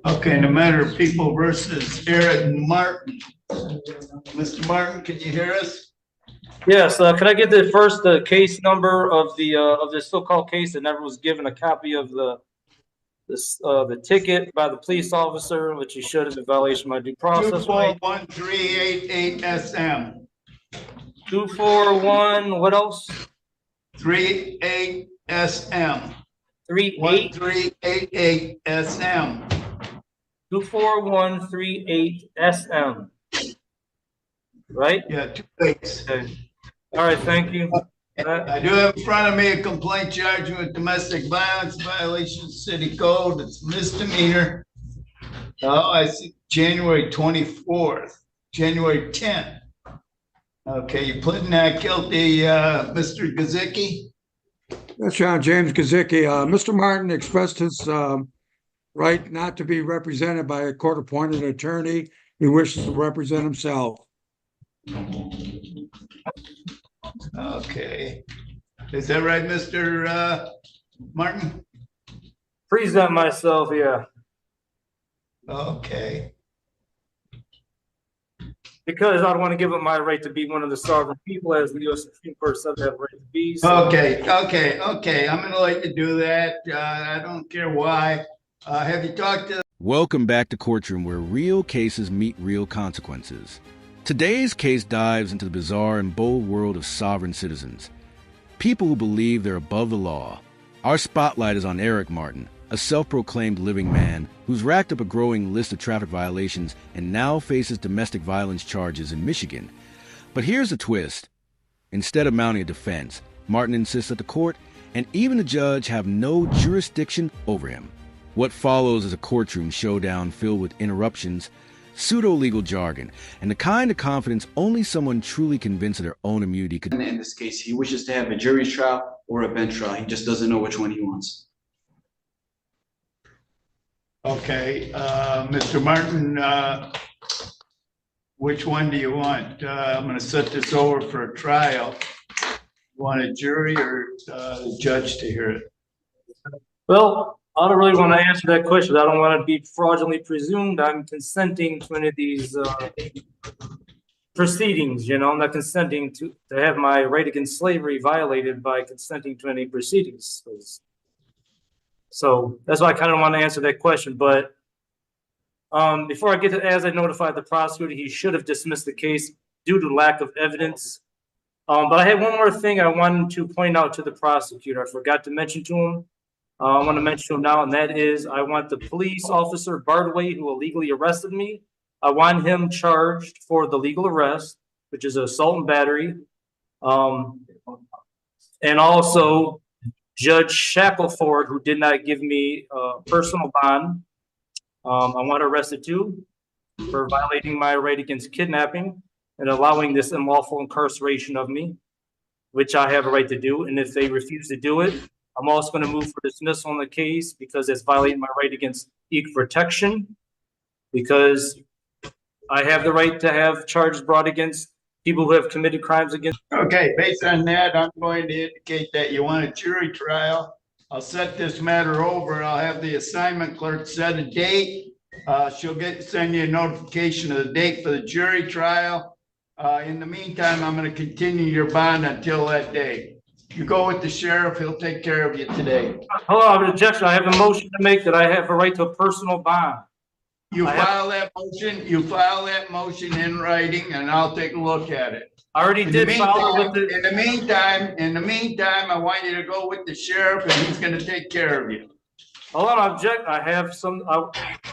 Okay, in the matter of People versus Eric Martin. Mr. Martin, can you hear us? Yes, can I get the first case number of the so-called case that never was given a copy of the ticket by the police officer, which he should have in violation of my due process right? 2413888 SM. 241, what else? 38 SM. 38 1388 SM. 24138 SM. Right? Yeah, 2 weeks. Okay. All right, thank you. I do have in front of me a complaint charging with domestic violence violation of city code. It's misdemeanor. Oh, I see January 24th, January 10th. Okay, you pleading not guilty, Mr. Gazicki? That's John James Gazicki. Mr. Martin expressed his right not to be represented by a court-appointed attorney. He wishes to represent himself. Okay. Is that right, Mr. Martin? Present myself, yeah. Okay. Because I don't want to give up my right to be one of the sovereign people, as the U.S. Supreme Court said I have a right to be. So. Okay. I'm going to let you do that. I don't care why. Have you talked to... Welcome back to Courtroom, where real cases meet real consequences. Today's case dives into the bizarre and bold world of sovereign citizens, people who believe they're above the law. Our spotlight is on Eric Martin, a self-proclaimed living man who's racked up a growing list of traffic violations and now faces domestic violence charges in Michigan. But here's the twist. Instead of mounting a defense, Martin insists that the court and even the judge have no jurisdiction over him. What follows is a courtroom showdown filled with interruptions, pseudo-legal jargon, and the kind of confidence only someone truly convinced of their own immunity could. In this case, he wishes to have a jury trial or a bench trial. He just doesn't know which one he wants. Okay, Mr. Martin, which one do you want? I'm going to set this over for a trial. You want a jury or the judge to hear it? Well, I don't really want to answer that question. I don't want to be fraudulently presumed I'm consenting to any of these proceedings. You know, I'm not consenting to have my right against slavery violated by consenting to any proceedings. So that's why I kind of want to answer that question. But before I get to, as I notified the prosecutor, he should have dismissed the case due to lack of evidence. But I had one more thing I wanted to point out to the prosecutor. I forgot to mention to him. I want to mention to him now, and that is I want the police officer, Bardway, who illegally arrested me. I want him charged for the legal arrest, which is assault and battery. And also Judge Shackelford, who did not give me a personal bond. I want arrested too for violating my right against kidnapping and allowing this unlawful incarceration of me, which I have a right to do. And if they refuse to do it, I'm also going to move for dismissal on the case because it's violating my right against equal protection, because I have the right to have charges brought against people who have committed crimes against. Okay, based on that, I'm going to indicate that you want a jury trial. I'll set this matter over. I'll have the assignment clerk set a date. She'll send you a notification of the date for the jury trial. In the meantime, I'm going to continue your bond until that day. You go with the sheriff, he'll take care of you today. Hold on, I have an objection. I have a motion to make that I have a right to a personal bond. You file that motion in writing, and I'll take a look at it. I already did file it with the. In the meantime, I want you to go with the sheriff, and he's going to take care of you. Hold on, object. I have some. I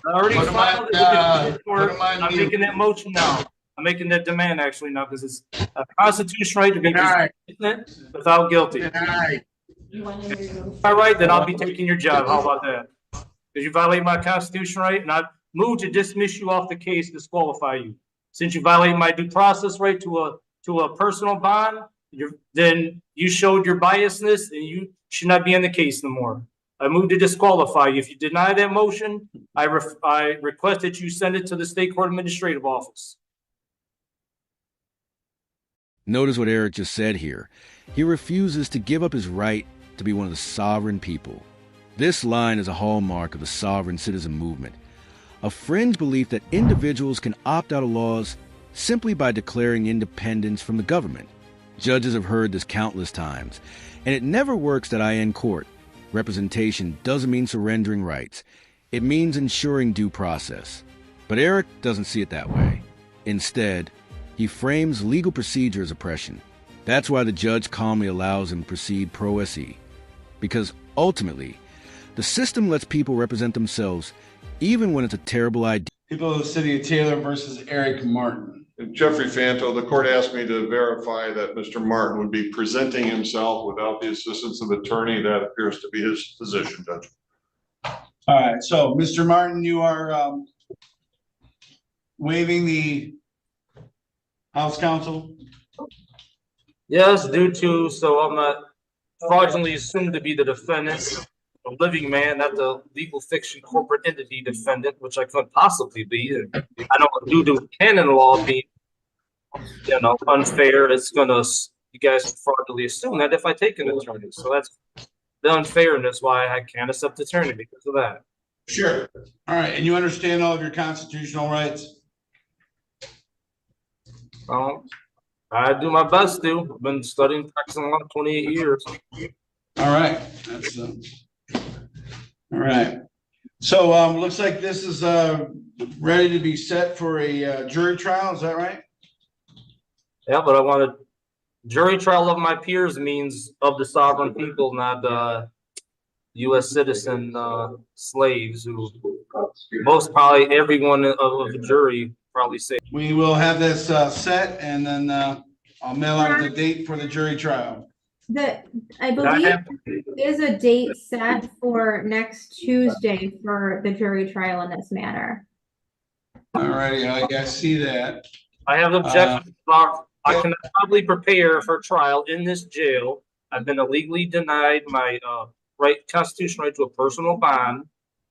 already filed it with the court. I'm making that motion now. I'm making that demand actually now because it's a constitutional right to be innocent without guilty. All right, then I'll be taking your job. How about that? Because you violate my constitutional right, and I move to dismiss you off the case, disqualify you. Since you violate my due process right to a personal bond, then you showed your biasness, and you should not be in the case no more. I move to disqualify you. If you deny that motion, I request that you send it to the State Court Administrative Office. Notice what Eric just said here. He refuses to give up his right to be one of the sovereign people. This line is a hallmark of the sovereign citizen movement. a fringe belief that individuals can opt out of laws simply by declaring independence from the government. Judges have heard this countless times, and it never works that I end court. Representation doesn't mean surrendering rights. It means ensuring due process. But Eric doesn't see it that way. Instead, he frames legal procedure as oppression. That's why the judge calmly allows him to proceed pro se. Because ultimately, the system lets people represent themselves even when it's a terrible idea. People of the city of Taylor versus Eric Martin. Jeffrey Fanto, the court asked me to verify that Mr. Martin would be presenting himself without the assistance of attorney. That appears to be his position, Judge. All right, so Mr. Martin, you are waiving the House Counsel? Yes, due to, so I'm not fraudulently assumed to be the defendant, a living man, not the legal fiction corporate entity defendant, which I couldn't possibly be. I know due to canon law being, unfair, it's gonna, you guys fraudulently assume that if I take an attorney. So that's the unfairness why I can't accept attorney because of that. Sure. All right, and you understand all of your constitutional rights? I do my best to. I've been studying, practicing law 28 years. All right, that's all right. So looks like this is ready to be set for a jury trial. Is that right? Yeah, but I wanted jury trial of my peers means of the sovereign people, not U.S. citizen slaves who most probably everyone of the jury probably say. We will have this set, and then I'll mail out the date for the jury trial. I believe is a date set for next Tuesday for the jury trial in this matter. All righty, I see that. I have objections about I cannot probably prepare for trial in this jail. I've been illegally denied my constitutional right to a personal bond,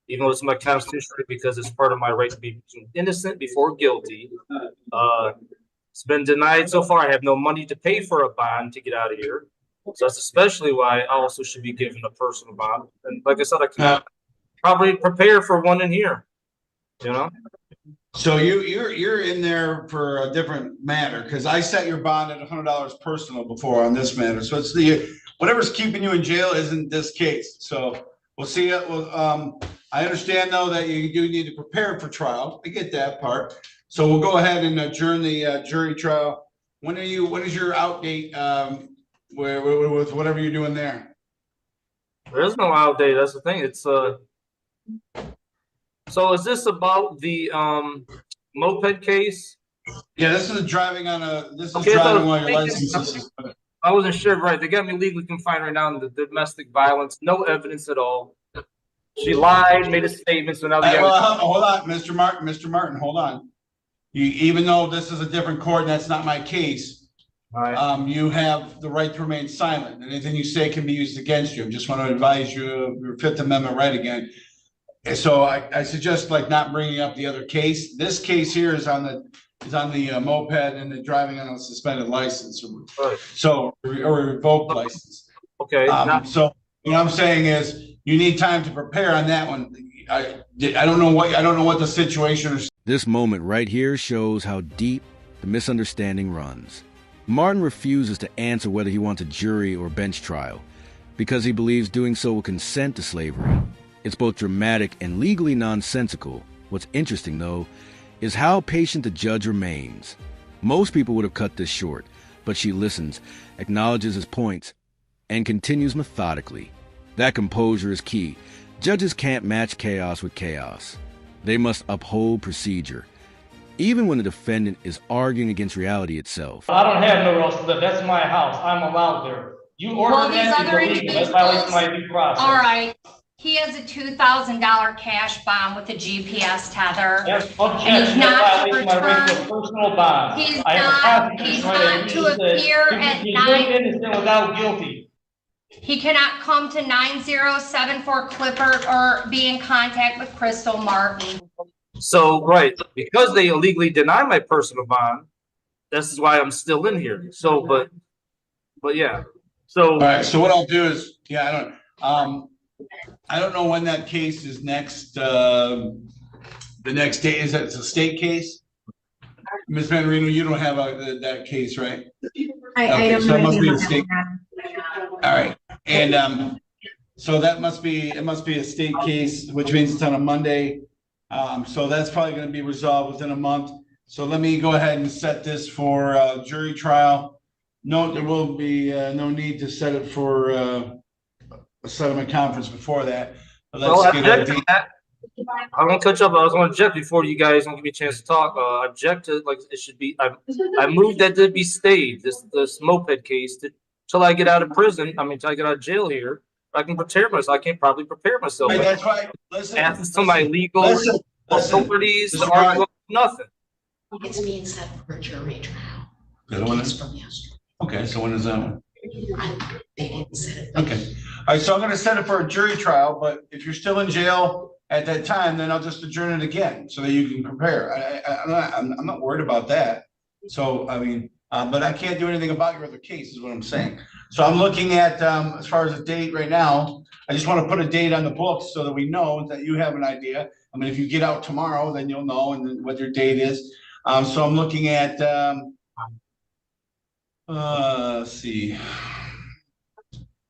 even though it's my constitutional right because it's part of my right to be innocent before guilty. It's been denied so far. I have no money to pay for a bond to get out of here. So that's especially why I also should be given a personal bond. And like I said, I cannot probably prepare for one in here. So you're in there for a different matter because I set your bond at $100 personal before on this matter. So it's whatever's keeping you in jail isn't this case. So we'll see. I understand though that you do need to prepare for trial. I get that part. So we'll go ahead and adjourn the jury trial. When is your out date? With whatever you're doing there. There is no out date. That's the thing. It's so is this about the moped case? Yeah, this is driving on Okay, driving while your license is. I wasn't sure. Right, they got me legally confined right now in the domestic violence. No evidence at all. She lied, made a statement. So now hold on, Mr. Martin, hold on. Even though this is a different court and that's not my case. Right. You have the right to remain silent. Anything you say can be used against you. I just want to advise you of your Fifth Amendment right again. So I suggest not bringing up the other case. This case here is on the moped and the driving on a suspended license. Right. So a revoked license. Okay. So what I'm saying is you need time to prepare on that one. I don't know what the situation is. This moment right here shows how deep the misunderstanding runs. Martin refuses to answer whether he wants a jury or bench trial because he believes doing so will consent to slavery. It's both dramatic and legally nonsensical. What's interesting, though, is how patient the judge remains. Most people would have cut this short, but she listens, acknowledges his points, and continues methodically. That composure is key. Judges can't match chaos with chaos. They must uphold procedure, even when the defendant is arguing against reality itself. I don't have nowhere else to live. That's my house. I'm allowed there. You ordered that to leave. That violates my due process. All right. He has a $2,000 cash bond with a GPS tether. Yes, and he's not to return. Personal bond. He's not to appear at innocent without guilty. He cannot come to 9074 Clifford or be in contact with Crystal Martin. So, right, because they illegally deny my personal bond, this is why I'm still in here. So, but yeah. So, all right. So what I'll do is, I don't know when that case is next The next day, is that it's a state case? Ms. Manarino, you don't have that case, right? I Okay, don't so know it must anything be a about state. that. All right, and so that must be, it must be a state case, which means it's on a Monday. So that's probably gonna be resolved within a month. So let me go ahead and set this for jury trial. No, there will be no need to set it for a settlement conference before that. But Well, let's I get a object to date. that. I won't cut you up. I was going to object before you guys don't give me a chance to talk. I object to, like, it should be, I moved that it be stayed, this moped case, till I get out of prison. I mean, till I get out of jail here. I can prepare myself. I can't probably prepare myself. Right, that's right. Listen, Ask some of my legal listen. authorities to Mr. argue Ryan. about nothing. It's being set for a jury trial. The other one Case is- from yesterday. Okay, so when is that one? They didn't set it. Okay, all right, so I'm gonna set it for a jury trial, but if you're still in jail at that time, then I'll just adjourn it again so that you can prepare. I'm not worried about that. So, I mean, but I can't do anything about your other case is what I'm saying. So I'm looking at, as far as a date right now, I just want to put a date on the books so that we know that you have an idea. I mean, if you get out tomorrow, then you'll know and then what your date is. So I'm looking at, let's see.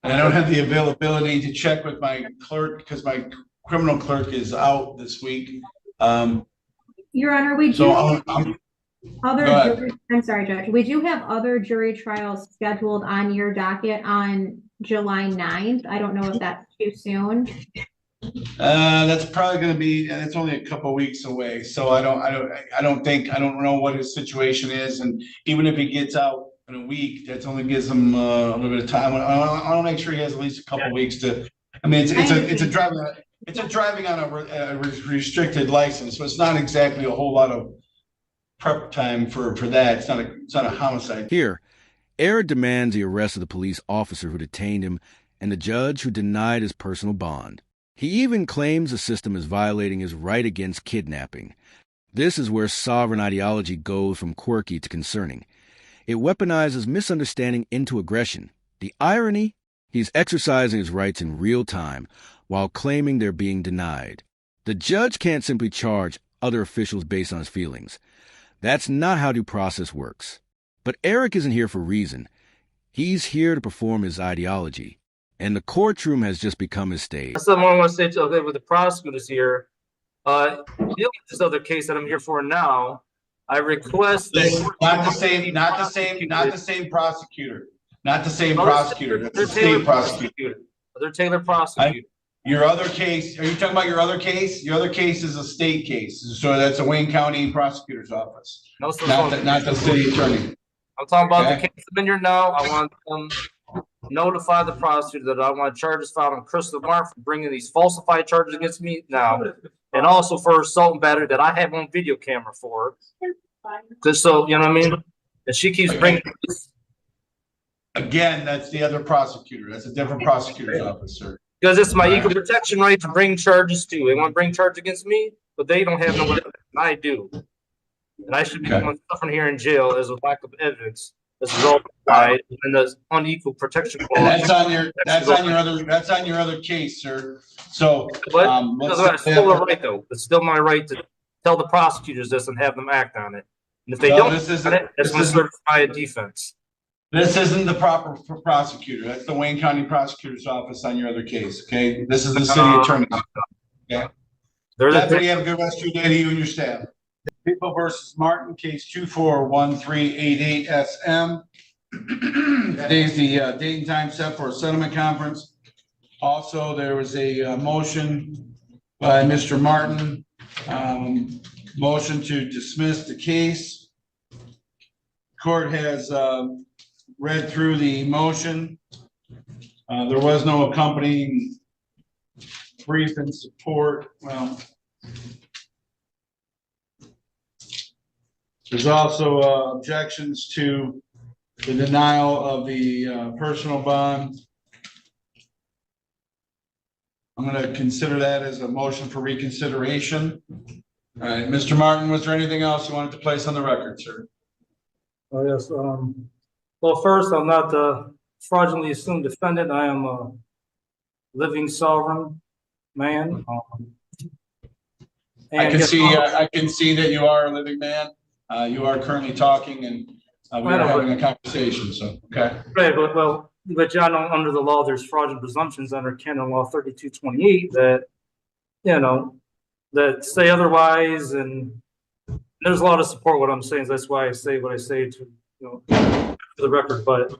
And I don't have the availability to check with my clerk because my criminal clerk is out this week. Your Honor, we do So have I'm other, go ahead. I'm sorry, Judge. We do have other jury trials scheduled on your docket on July 9th. I don't know if that's too soon. That's probably gonna be, and it's only a couple weeks away, so I don't know what his situation is, and even if he gets out in a week, that only gives him a little bit of time. I wanna make sure he has at least a couple weeks to, I mean, it's a driving on a restricted license, so it's not exactly a whole lot of prep time for that. It's not a homicide. Here, Eric demands the arrest of the police officer who detained him and the judge who denied his personal bond. He even claims the system is violating his right against kidnapping. This is where sovereign ideology goes from quirky to concerning. It weaponizes misunderstanding into aggression. The irony? He's exercising his rights in real time while claiming they're being denied. The judge can't simply charge other officials based on his feelings. That's not how due process works. But Eric isn't here for reason. He's here to perform his ideology. And the courtroom has just become his stage. That's something I want to say to, with the prosecutors here. Dealing with this other case that I'm here for now, I request that Not the same prosecutor. Not the same prosecutor. That's the state prosecutor. They're Taylor prosecutor. Your other case, are you talking about your other case? Your other case is a state case, so that's a Wayne County Prosecutor's Office, No, so not the city attorney. I'm talking about Okay. the case I'm in here now. I want them notify the prosecutor that I want charges filed on Crystal Martin for bringing these falsified charges against me now, and also for assault and battery that I have on video camera for. Just so you know what I mean. And she keeps bringing this. Again, that's the other prosecutor. That's a different prosecutor's office, sir. Because it's my equal protection right to bring charges too. They want to bring charges against me, but they don't have no evidence. I do. And I should be the one suffering here in jail as a lack of evidence. This is all pride and the unequal protection clause. And that's on your other case, sir. So, But it's still a right though. It's still my right to tell the prosecutors this and have them act on it. And if they don't, that's going to certify a defense. This isn't the proper prosecutor. That's the Wayne County Prosecutor's Office on your other case, okay? This is the city attorney. Okay? Deputy, have a good rest of your day to you and your staff. People versus Martin, case 241388 SM. Today's the date and time set for a settlement conference. Also, there was a motion by Mr. Martin, motion to dismiss the case. Court has read through the motion. There was no accompanying brief in support. Well, there's also objections to the denial of the personal bond. I'm going to consider that as a motion for reconsideration. All right, Mr. Martin, was there anything else you wanted to place on the record, sir? Oh, yes. Well, first, I'm not the fraudulently assumed defendant. I am a living sovereign man. I can see that you are a living man. You are currently talking and we are having a conversation, so, okay. Right, but John, under the law, there's fraudulent presumptions under canon law 3228 that, that say otherwise, and there's a lot of support what I'm saying. That's why I say what I say to, for the record. But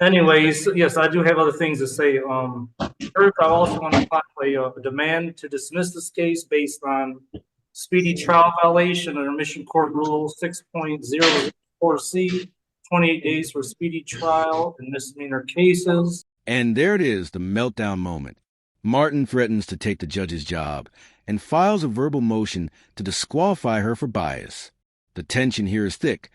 anyways, yes, I do have other things to say. First, I also want to file a demand to dismiss this case based on speedy trial violation under Mission Court Rule 6.004C, 28 days for speedy trial in misdemeanor cases. And there it is, the meltdown moment. Martin threatens to take the judge's job and files a verbal motion to disqualify her for bias. The tension here is thick,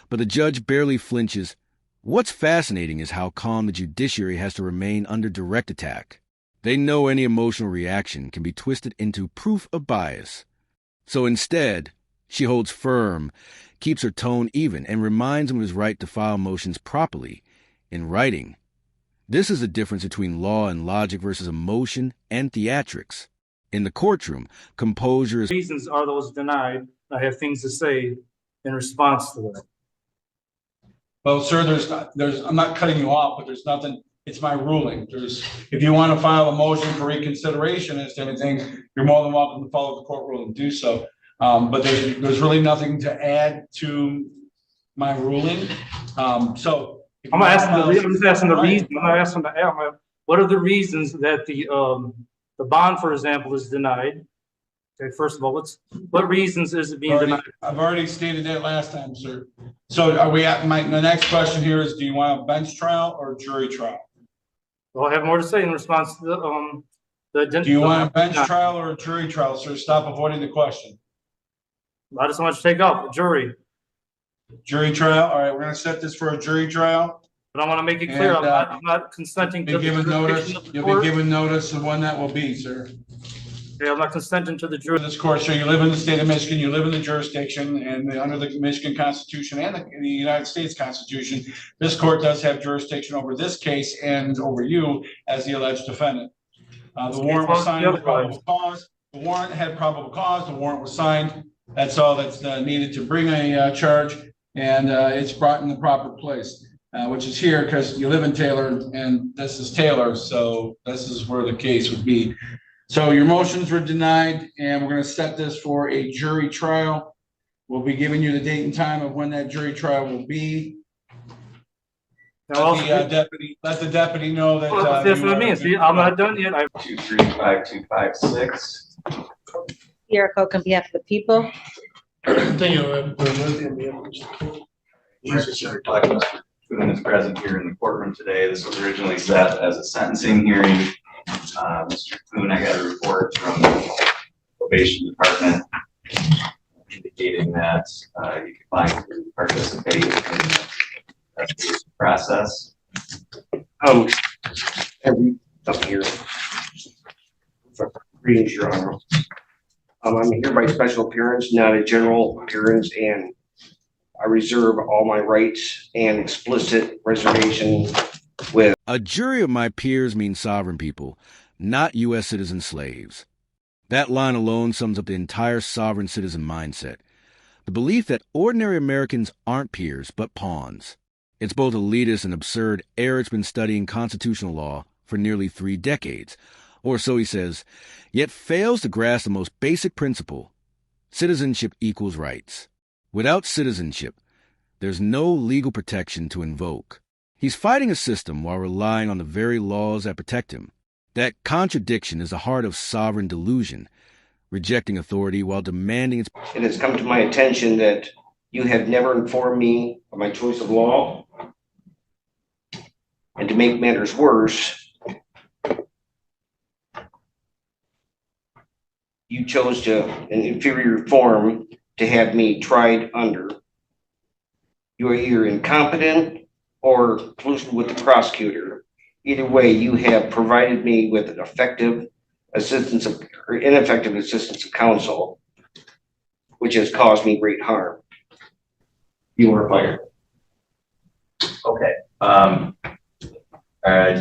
but the judge barely flinches. What's fascinating is how calm the judiciary has to remain under direct attack. They know any emotional reaction can be twisted into proof of bias. So instead, she holds firm, keeps her tone even, and reminds him of his right to file motions properly, in writing. This is the difference between law and logic versus emotion and theatrics. In the courtroom, composure is... Reasons are those denied. I have things to say in response to that. Well, sir, I'm not cutting you off, but there's nothing, it's my ruling. If you want to file a motion for reconsideration as to anything, you're more than welcome to follow the court rule and do so. But there's really nothing to add to my ruling. So I'm just asking the reason. I'm not asking what are the reasons that the bond, for example, is denied? Okay, first of all, what reasons is it being denied? I've already stated that last time, sir. So are we at the next question here is, do you want a bench trial or a jury trial? Well, I have more to say in response to do you want a bench trial or a jury trial, sir? Stop avoiding the question. I just want to take off the jury. Jury trial. All right, we're going to set this for a jury trial. But I want to make it clear, I'm not consenting to you'll be given notice of when that will be, sir. Okay, I'm not consenting to the jury. This court, so you live in the state of Michigan, you live in the jurisdiction, and under the Michigan Constitution and the United States Constitution, this court does have jurisdiction over this case and over you as the alleged defendant. The warrant was signed with probable cause. The warrant had probable cause. The warrant was signed. That's all that's needed to bring a charge, and it's brought in the proper place, which is here because you live in Taylor, and this is Taylor, so this is where the case would be. So your motions were denied, and we're going to set this for a jury trial. We'll be giving you the date and time of when that jury trial will be. Let the deputy know that. That's what I mean. See, I'm not done yet. 235256. Jericho on behalf of the people. Mr. Kuhn is present here in the courtroom today. This was originally set as a sentencing hearing. Mr. Kuhn, I got a report from the probation department indicating that you declined to participate in the investigation process. I'm here for greetings, Your Honor. I'm here by special appearance, not a general appearance, and I reserve all my rights and explicit reservation with. A jury of my peers means sovereign people, not U.S. citizen slaves. That line alone sums up the entire sovereign citizen mindset. The belief that ordinary Americans aren't peers, but pawns. It's both elitist and absurd ere it's been studying constitutional law for nearly 3 decades, or so he says, yet fails to grasp the most basic principle: citizenship equals rights. Without citizenship, there's no legal protection to invoke. He's fighting a system while relying on the very laws that protect him. That contradiction is the heart of sovereign delusion, rejecting authority while demanding its... It has come to my attention that you have never informed me of my choice of law. And to make matters worse, you chose an inferior form to have me tried under. You are either incompetent or collusion with the prosecutor. Either way, you have provided me with an ineffective assistance of counsel, which has caused me great harm. You were fired. Okay.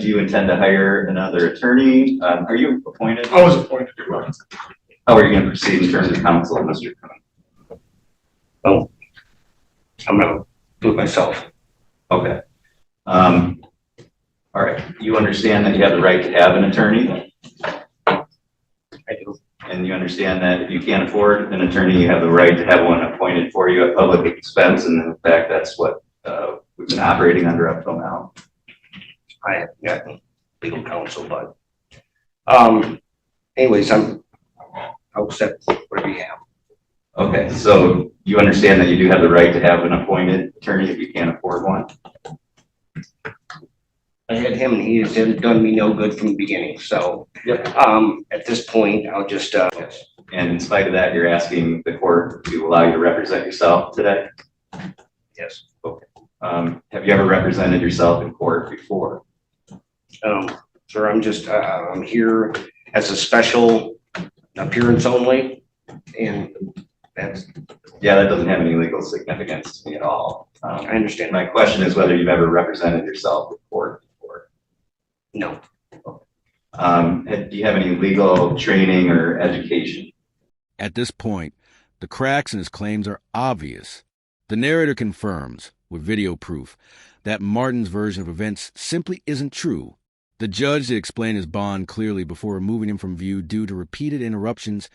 Do you intend to hire another attorney? Are you appointed? I was appointed. How are you going to proceed in terms of counsel, Mr. Kuhn? Well, I'm gonna do it myself. Okay. All right. You understand that you have the right to have an attorney? I do. And you understand that if you can't afford an attorney, you have the right to have one appointed for you at public expense. And in fact, that's what we've been operating under up till now. I have got legal counsel, but anyways, I'll accept whatever you have. Okay, so you understand that you do have the right to have an appointed attorney if you can't afford one? I had him and he has done me no good from the beginning, so. Yep. At this point, I'll just, yes. And in spite of that, you're asking the court to allow you to represent yourself today? Yes. Okay. Have you ever represented yourself in court before? Sir, I'm just, I'm here as a special appearance only, and that's. Yeah, that doesn't have any legal significance to me at all. I understand. My question is whether you've ever represented yourself in court before. No. Okay. Do you have any legal training or education? At this point, the cracks in his claims are obvious. The narrator confirms, with video proof, that Martin's version of events simply isn't true. The judge did explain his bond clearly before removing him from view due to repeated interruptions.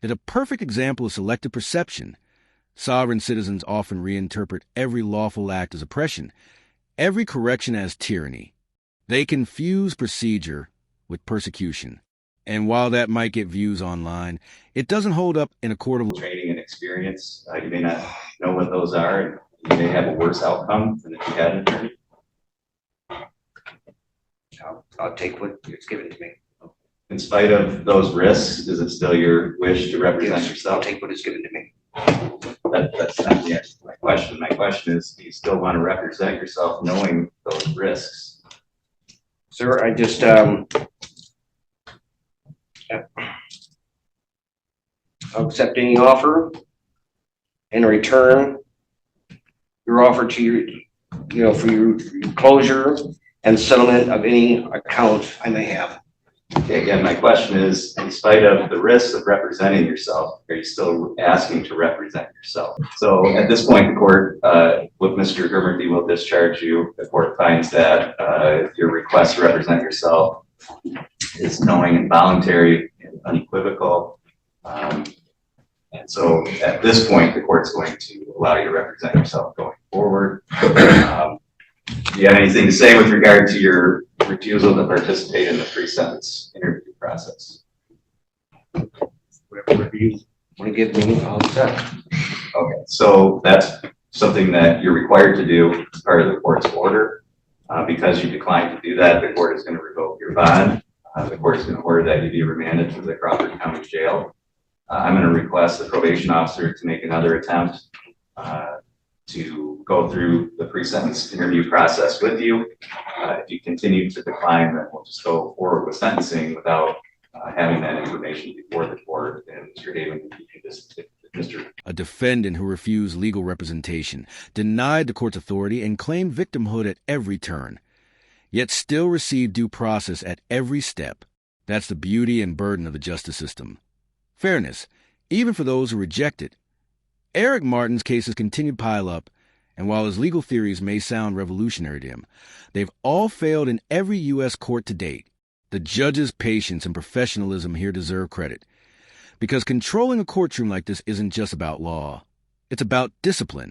It's a perfect example of selective perception. Sovereign citizens often reinterpret every lawful act as oppression, every correction as tyranny. They confuse procedure with persecution. And while that might get views online, it doesn't hold up in a court of law. Training and experience, you may not know what those are, and you may have a worse outcome than if you had an attorney. I'll take what is given to me. In spite of those risks, is it still your wish to represent Yes, yourself? I'll take what is given to me. That's not the answer to my question. My question is, do you still want to represent yourself knowing those risks? Sir, I just, I'll accept any offer. In return, your offer to your, for your closure and settlement of any account I may have. Okay, again, my question is, in spite of the risks of representing yourself, are you still asking to represent yourself? So at this point, the court, with Mr. Germerty will discharge you. The court finds that your request to represent yourself is knowing and voluntary and unequivocal. And so at this point, the court's going to allow you to represent yourself going forward. Do you have anything to say with regard to your refusal to participate in the pre-sentence interview process? Whatever you want to give me, I'll accept. Okay, so that's something that you're required to do as part of the court's order. Because you declined to do that, the court is going to revoke your bond. The court is going to order that you be remanded to the Crawford County Jail. I'm going to request the probation officer to make another attempt to go through the pre-sentence interview process with you. If you continue to decline, then we'll just go forward with sentencing without having that information before the court. And Mr. Haven, a defendant who refused legal representation, denied the court's authority, and claimed victimhood at every turn, yet still received due process at every step. That's the beauty and burden of the justice system. Fairness, even for those who reject it. Eric Martin's cases continue to pile up, and while his legal theories may sound revolutionary to him, they've all failed in every U.S. court to date. The judge's patience and professionalism here deserve credit, because controlling a courtroom like this isn't just about law. It's about discipline.